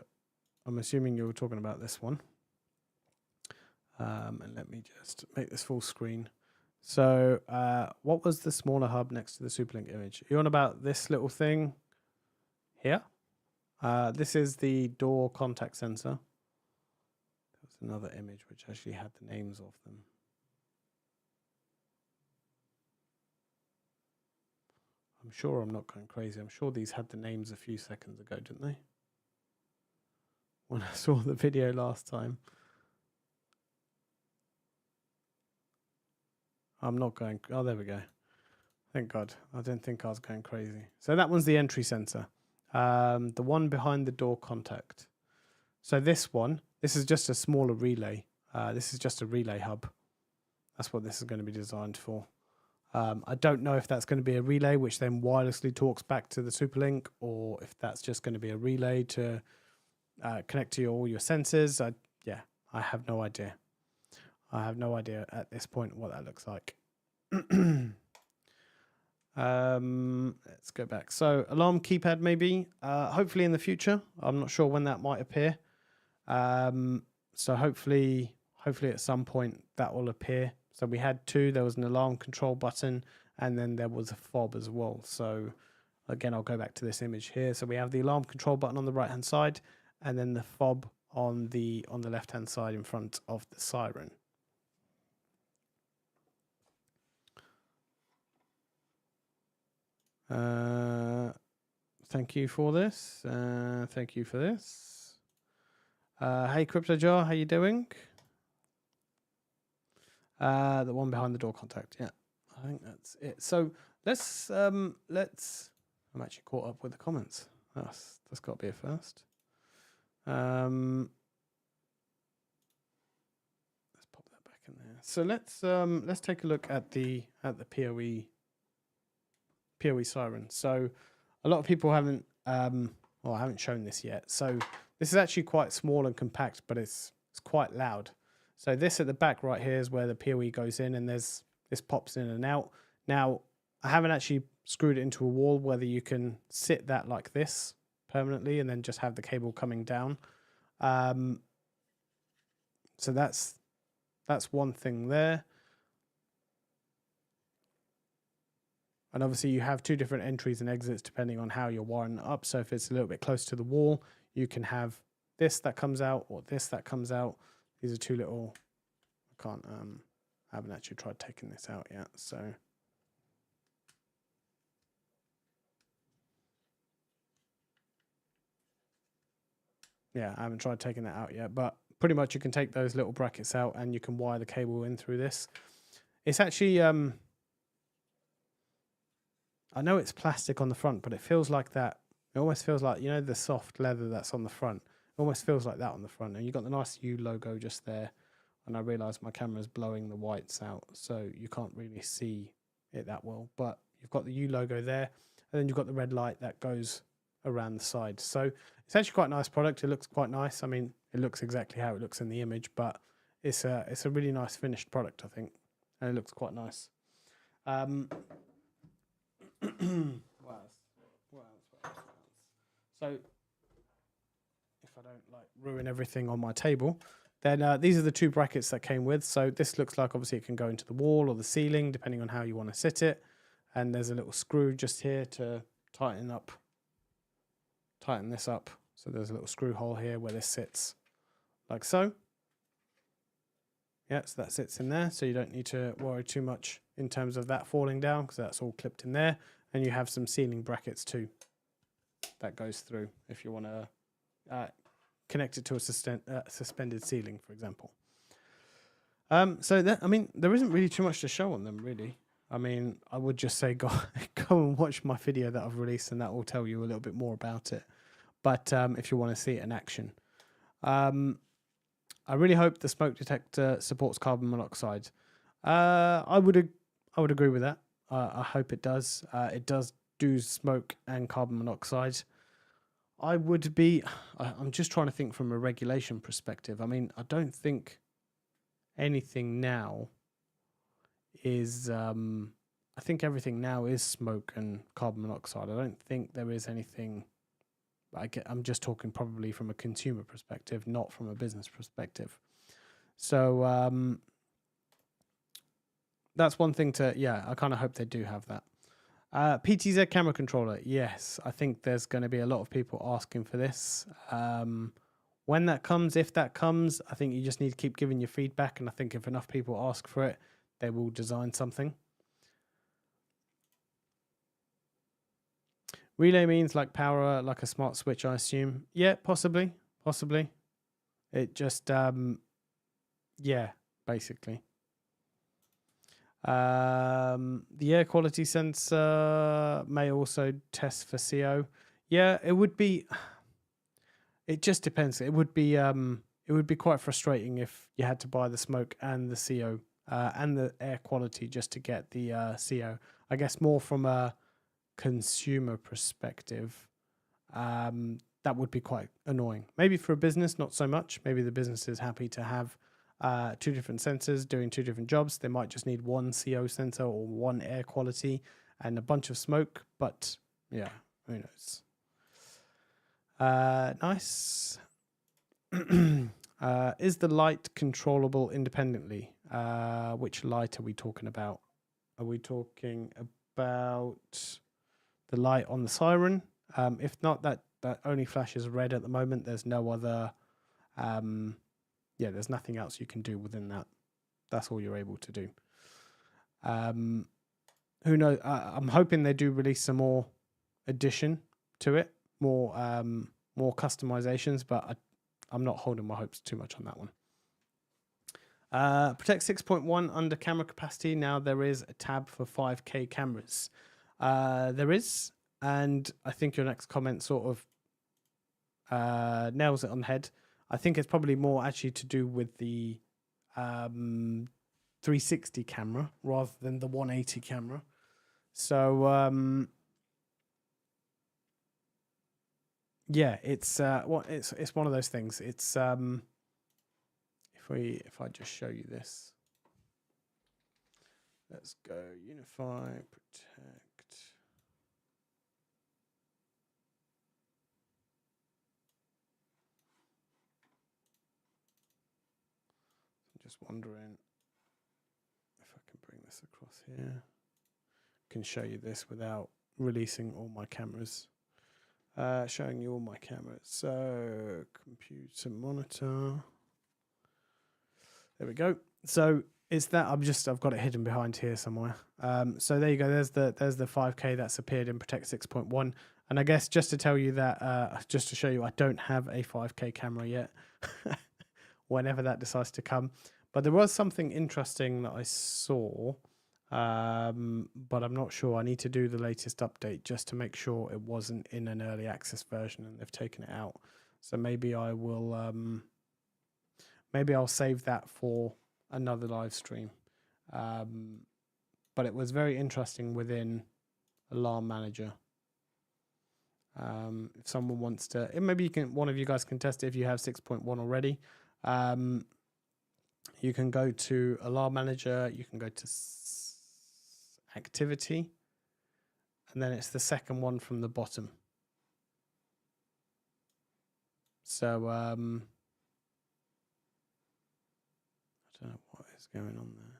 I'm assuming you were talking about this one. And let me just make this full screen. So what was the smaller hub next to the SuperLink image? You're on about this little thing here. This is the door contact sensor. There's another image which actually had the names of them. I'm sure I'm not going crazy. I'm sure these had the names a few seconds ago, didn't they? When I saw the video last time. I'm not going. Oh, there we go. Thank God. I didn't think I was going crazy. So that one's the entry sensor. The one behind the door contact. So this is just a smaller relay. This is just a relay hub. That's what this is going to be designed for. I don't know if that's going to be a relay which then wirelessly talks back to the SuperLink, or if that's just going to be a relay to connect to all your sensors. I have no idea. I have no idea at this point what that looks like. Let's go back. So alarm keypad maybe, hopefully in the future. I'm not sure when that might appear. So hopefully at some point that will appear. So we had two. There was an alarm control button, and then there was a fob as well. So again, I'll go back to this image here. So we have the alarm control button on the right hand side, and then the fob on the left hand side in front of the siren. Thank you for this. Thank you for this. Hey, CryptoJar, how you doing? The one behind the door contact. Yeah, I think that's it. So let's. I'm actually caught up with the comments. That's got to be a first. Let's pop that back in there. So let's take a look at the PoE siren. So a lot of people haven't I haven't shown this yet. So this is actually quite small and compact, but it's quite loud. So this at the back right here is where the PoE goes in, and this pops in and out. Now I haven't actually screwed it into a wall, whether you can sit that like this permanently and then just have the cable coming down. So that's one thing there. And obviously you have two different entries and exits depending on how you're wiring it up. So if it's a little bit close to the wall, you can have this that comes out or this that comes out. These are two little, I haven't actually tried taking this out yet. So. Yeah, I haven't tried taking that out yet, but pretty much you can take those little brackets out and you can wire the cable in through this. It's actually, I know it's plastic on the front, but it feels like that. It almost feels like, you know, the soft leather that's on the front. It almost feels like that on the front. And you've got the nice U logo just there. And I realise my camera's blowing the whites out, so you can't really see it that well. But you've got the U logo there, and then you've got the red light that goes around the side. So it's actually quite a nice product. It looks quite nice. I mean, it looks exactly how it looks in the image, but it's a really nice finished product, I think. And it looks quite nice. What else? So if I don't like ruin everything on my table, then these are the two brackets that came with. So this looks like obviously it can go into the wall or the ceiling, depending on how you want to sit it. And there's a little screw just here to tighten this up. So there's a little screw hole here where this sits like so. Yeah, so that sits in there. So you don't need to worry too much in terms of that falling down, because that's all clipped in there. And you have some ceiling brackets too that goes through if you want to connect it to a suspended ceiling, for example. So that, I mean, there isn't really too much to show on them, really. I mean, I would just say go and watch my video that I've released, and that will tell you a little bit more about it. But if you want to see it in action, I really hope the smoke detector supports carbon monoxide. I would agree with that. I hope it does. It does do smoke and carbon monoxide. I'm just trying to think from a regulation perspective. I mean, I don't think anything now is, I think everything now is smoke and carbon monoxide. I don't think there is anything, I'm just talking probably from a consumer perspective, not from a business perspective. So that's one thing I kind of hope they do have that. PTZ camera controller, yes, I think there's going to be a lot of people asking for this. When that comes, if that comes, I think you just need to keep giving your feedback, and I think if enough people ask for it, they will design something. Relay means like power, like a smart switch, I assume. Yeah, possibly. It just, yeah, basically. The air quality sensor may also test for CO. Yeah, it would be. It just depends. It would be quite frustrating if you had to buy the smoke and the CO and the air quality just to get the CO. I guess more from a consumer perspective, that would be quite annoying. Maybe for a business, not so much. Maybe the business is happy to have two different sensors doing two different jobs. They might just need one CO sensor or one air quality and a bunch of smoke. But yeah, who knows? Nice. Is the light controllable independently? Which light are we talking about? Are we talking about the light on the siren? If not, that only flashes red at the moment. There's no other, there's nothing else you can do within that. That's all you're able to do. Who knows? I'm hoping they do release some more addition to it, more customizations, but I'm not holding my hopes too much on that one. Protect 6.1 under camera capacity. Now there is a tab for 5K cameras. There is, and I think your next comment sort of nails it on the head. I think it's probably more actually to do with the 360 camera rather than the 180 camera. So yeah, it's it's one of those things. It's if I just show you this, let's go unify, protect. I'm just wondering if I can bring this across here. Can show you this without releasing all my cameras. Showing you all my cameras. So computer monitor. There we go. So it's that I've got it hidden behind here somewhere. So there you go. There's the 5K that's appeared in Protect 6.1. And I guess just to tell you that, just to show you, I don't have a 5K camera yet, whenever that decides to come. But there was something interesting that I saw, but I'm not sure. I need to do the latest update just to make sure it wasn't in an early access version and they've taken it out. So maybe I will, maybe I'll save that for another live stream. But it was very interesting within Alarm Manager. If someone wants to, maybe one of you guys can test it if you have 6.1 already. You can go to Alarm Manager, you can go to Activity, and then it's the second one from the bottom. So I don't know what is going on there.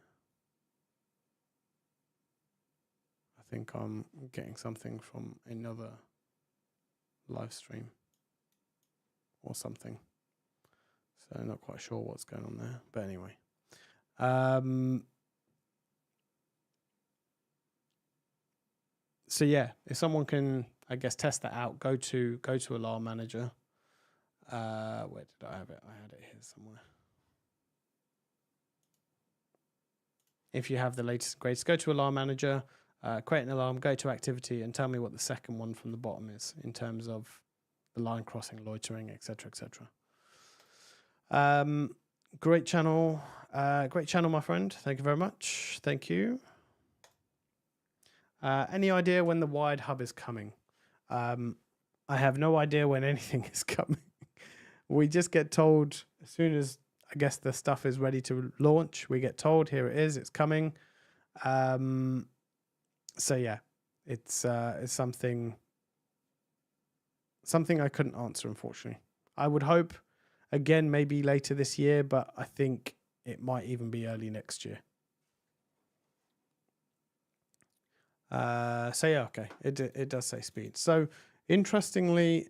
I think I'm getting something from another live stream or something. So not quite sure what's going on there. But anyway. So yeah, if someone can, I guess, test that out, go to Alarm Manager. Where did I have it? I had it here somewhere. If you have the latest and greatest, go to Alarm Manager, create an alarm, go to Activity, and tell me what the second one from the bottom is in terms of the line crossing, loitering, etc., etc. Great channel, my friend. Thank you very much. Thank you. Any idea when the wired hub is coming? I have no idea when anything is coming. We just get told as soon as, I guess, the stuff is ready to launch, we get told, here it is, it's coming. So yeah, it's something I couldn't answer, unfortunately. I would hope, again, maybe later this year, but I think it might even be early next year. So yeah, okay, it does say speed. So interestingly,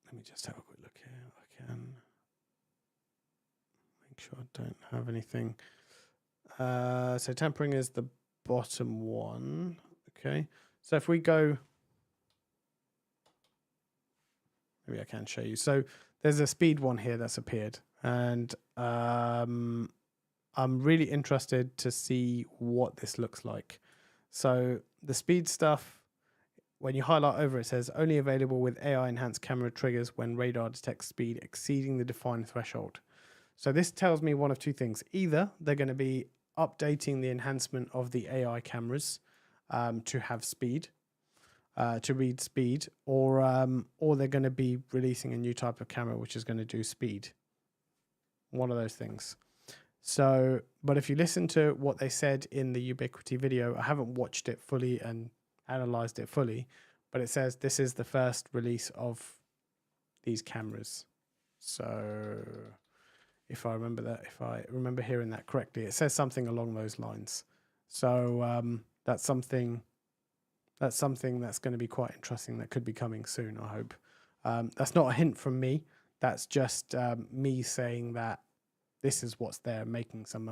let me just have a quick look here. I can make sure I don't have anything. So tempering is the bottom one. Okay, so if we go, maybe I can show you. So there's a speed one here that's appeared, and I'm really interested to see what this looks like. So the speed stuff, when you highlight over, it says only available with AI enhanced camera triggers when radar detects speed exceeding the defined threshold. So this tells me one of two things. Either they're going to be updating the enhancement of the AI cameras to have speed, to read speed, or they're going to be releasing a new type of camera which is going to do speed. One of those things. So, but if you listen to what they said in the Ubiquiti video, I haven't watched it fully and analyzed it fully, but it says this is the first release of these cameras. So if I remember hearing that correctly, it says something along those lines. So that's something that's going to be quite interesting. That could be coming soon, I hope. That's not a hint from me. That's just me saying that this is what's there, making some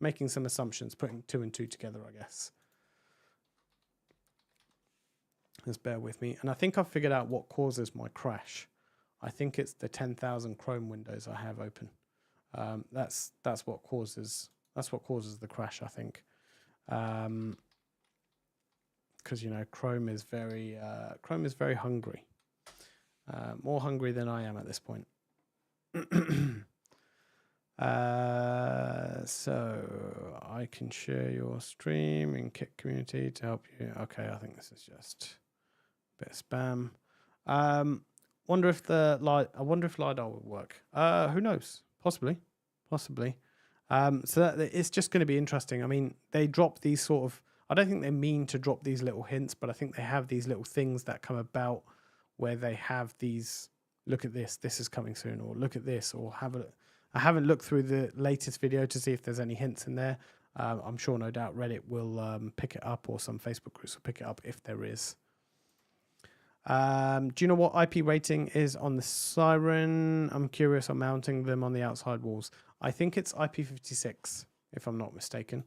assumptions, putting two and two together, I guess. Just bear with me. And I think I've figured out what causes my crash. I think it's the 10,000 Chrome windows I have open. That's what causes the crash, I think. Because you know, Chrome is very hungry. More hungry than I am at this point. So I can share your stream in Kit Community to help you. Okay, I think this is just a bit of spam. I wonder if LiDAR will work. Who knows? Possibly. So that it's just going to be interesting. I mean, they drop these sort of, I don't think they mean to drop these little hints, but I think they have these little things that come about where they have these, look at this is coming soon, or look at this, or have a look. I haven't looked through the latest video to see if there's any hints in there. I'm sure no doubt Reddit will pick it up, or some Facebook groups will pick it up if there is. Do you know what IP rating is on the Siren? I'm curious on mounting them on the outside walls. I think it's IP56, if I'm not mistaken.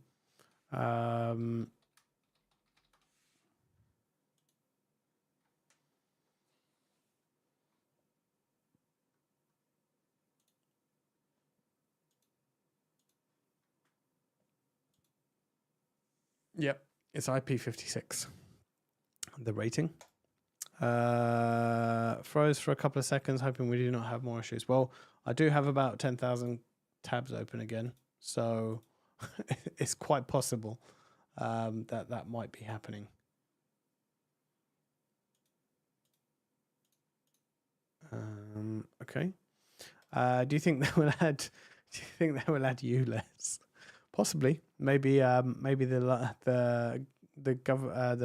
Yep, it's IP56. The rating. Froze for a couple of seconds, hoping we do not have more issues. Well, I do have about 10,000 tabs open again, so it's quite possible that might be happening. Okay. Do you think they will add? Do you think they will add ULEZ? Possibly. Maybe. Maybe the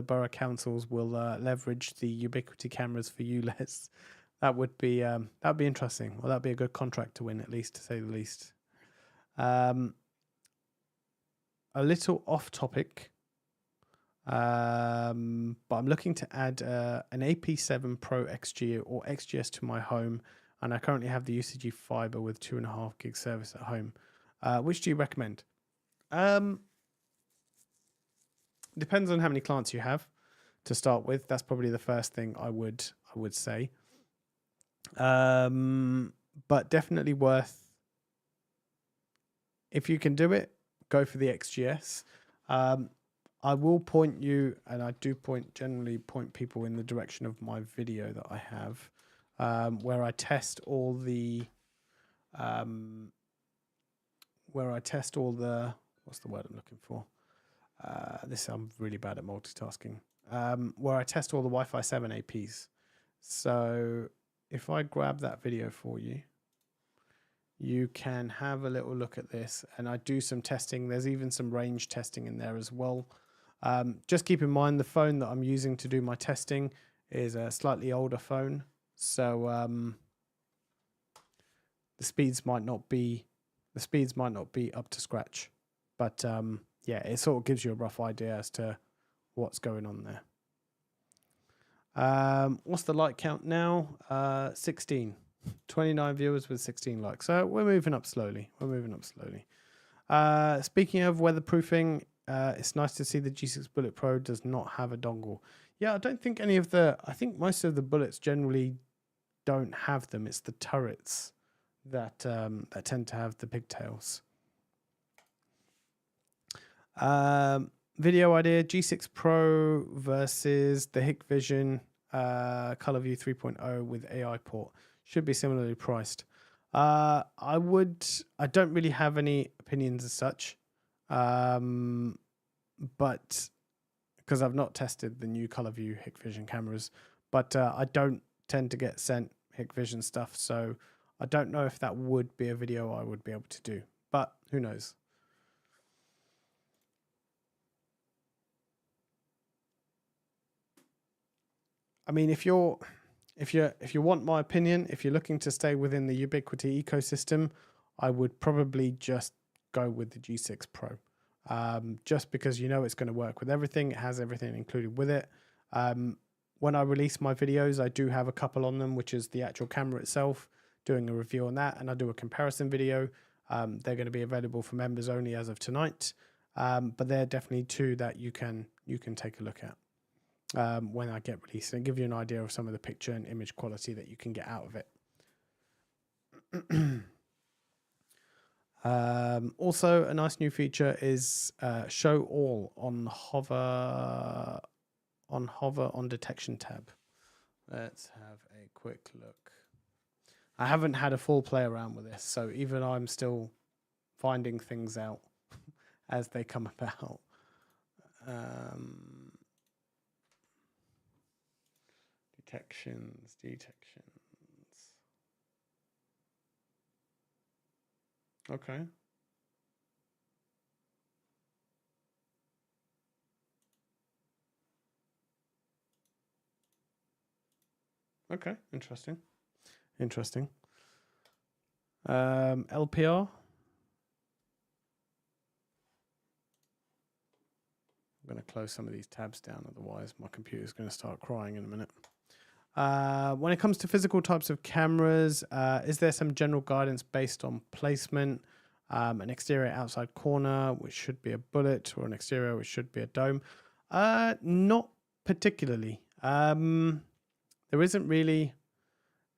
borough councils will leverage the Ubiquiti cameras for ULEZ. That would be interesting. Well, that'd be a good contract to win, at least, to say the least. A little off topic, but I'm looking to add an AP7 Pro XG or XGS to my home, and I currently have the UCG fiber with 2.5 gig service at home. Which do you recommend? Depends on how many clients you have to start with. That's probably the first thing I would say. But definitely worth, if you can do it, go for the XGS. I will point you, and I do generally point people in the direction of my video that I have, where I test all the, what's the word I'm looking for? I'm really bad at multitasking. Where I test all the Wi-Fi 7 APs. So if I grab that video for you, you can have a little look at this, and I do some testing. There's even some range testing in there as well. Just keep in mind the phone that I'm using to do my testing is a slightly older phone, so the speeds might not be up to scratch, but yeah, it sort of gives you a rough idea as to what's going on there. What's the like count now? 16. 29 viewers with 16 likes. So we're moving up slowly. Speaking of weatherproofing, it's nice to see the G6 Bullet Pro does not have a dongle. Yeah, I don't think I think most of the bullets generally don't have them. It's the turrets that tend to have the pigtails. Video idea: G6 Pro versus the Hikvision ColorView 3.0 with AI port. Should be similarly priced. I don't really have any opinions as such, but because I've not tested the new ColorView Hikvision cameras, but I don't tend to get sent Hikvision stuff, so I don't know if that would be a video I would be able to do, but who knows. I mean, if you want my opinion, if you're looking to stay within the Ubiquiti ecosystem, I would probably just go with the G6 Pro. Just because you know it's going to work with everything. It has everything included with it. When I release my videos, I do have a couple on them, which is the actual camera itself, doing a review on that, and I do a comparison video. They're going to be available for members only as of tonight, but they're definitely two that you can take a look at when I get released, and give you an idea of some of the picture and image quality that you can get out of it. Also, a nice new feature is show all on hover on detection tab. Let's have a quick look. I haven't had a full play around with this, so even I'm still finding things out as they come about. Detections. Okay. Okay, interesting. LPR. I'm going to close some of these tabs down, otherwise my computer's going to start crying in a minute. When it comes to physical types of cameras, is there some general guidance based on placement? An exterior outside corner, which should be a bullet, or an exterior, which should be a dome? Not particularly. There isn't really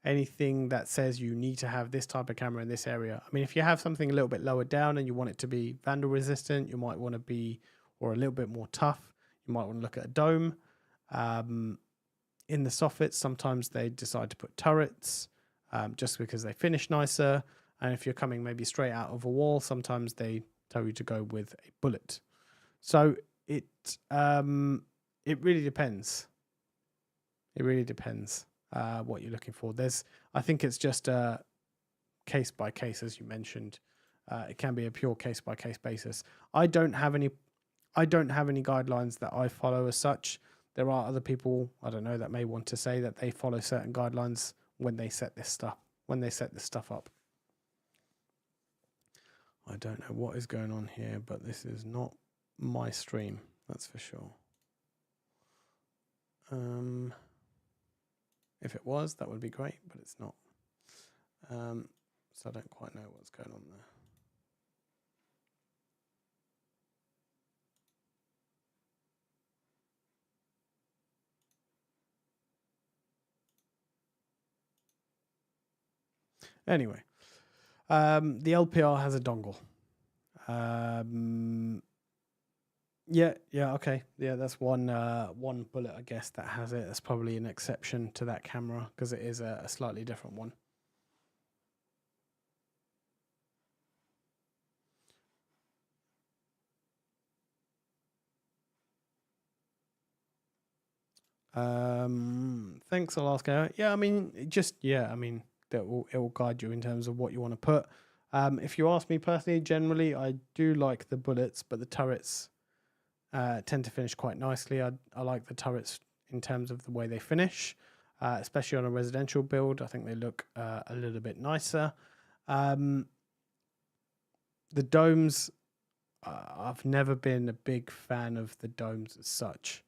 anything that says you need to have this type of camera in this area. I mean, if you have something a little bit lower down and you want it to be vandal resistant, you might want to be or a little bit more tough, you might want to look at a dome. In the soffits, sometimes they decide to put turrets just because they finish nicer. And if you're coming maybe straight out of a wall, sometimes they tell you to go with a bullet. So it really depends. It really depends what you're looking for. I think it's just a case by case, as you mentioned. It can be a pure case by case basis. I don't have any guidelines that I follow as such. There are other people, I don't know, that may want to say that they follow certain guidelines when they set this stuff up. I don't know what is going on here, but this is not my stream, that's for sure. If it was, that would be great, but it's not. So I don't quite know what's going on there. Anyway, the LPR has a dongle. Yeah, okay. Yeah, that's one bullet, I guess, that has it. That's probably an exception to that camera because it is a slightly different one. Thanks, Alaska. Yeah, I mean, it will guide you in terms of what you want to put. If you ask me personally, generally, I do like the bullets, but the turrets tend to finish quite nicely. I like the turrets in terms of the way they finish, especially on a residential build. I think they look a little bit nicer. The domes, I've never been a big fan of the domes as such,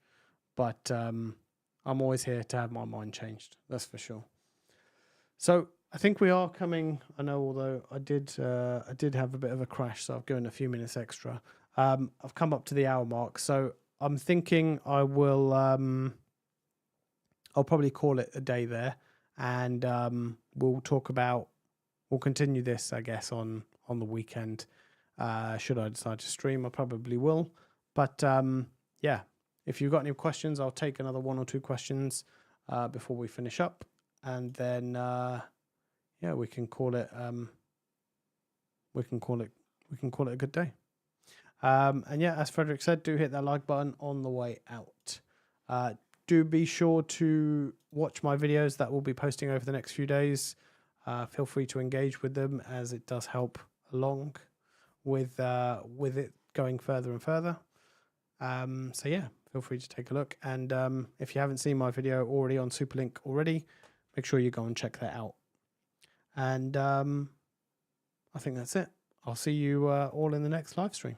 but I'm always here to have my mind changed. That's for sure. So I think we are coming. I know, although I did have a bit of a crash, so I've given a few minutes extra. I've come up to the hour mark, so I'm thinking I will. I'll probably call it a day there, and we'll continue this, I guess, on the weekend. Should I decide to stream, I probably will. But yeah, if you've got any questions, I'll take another 1 or 2 questions before we finish up, and then yeah, we can call it. We can call it a good day. And yeah, as Frederick said, do hit that like button on the way out. Do be sure to watch my videos that we'll be posting over the next few days. Feel free to engage with them, as it does help along with it going further and further. So yeah, feel free to take a look. And if you haven't seen my video already on SuperLink already, make sure you go and check that out. And I think that's it. I'll see you all in the next live stream.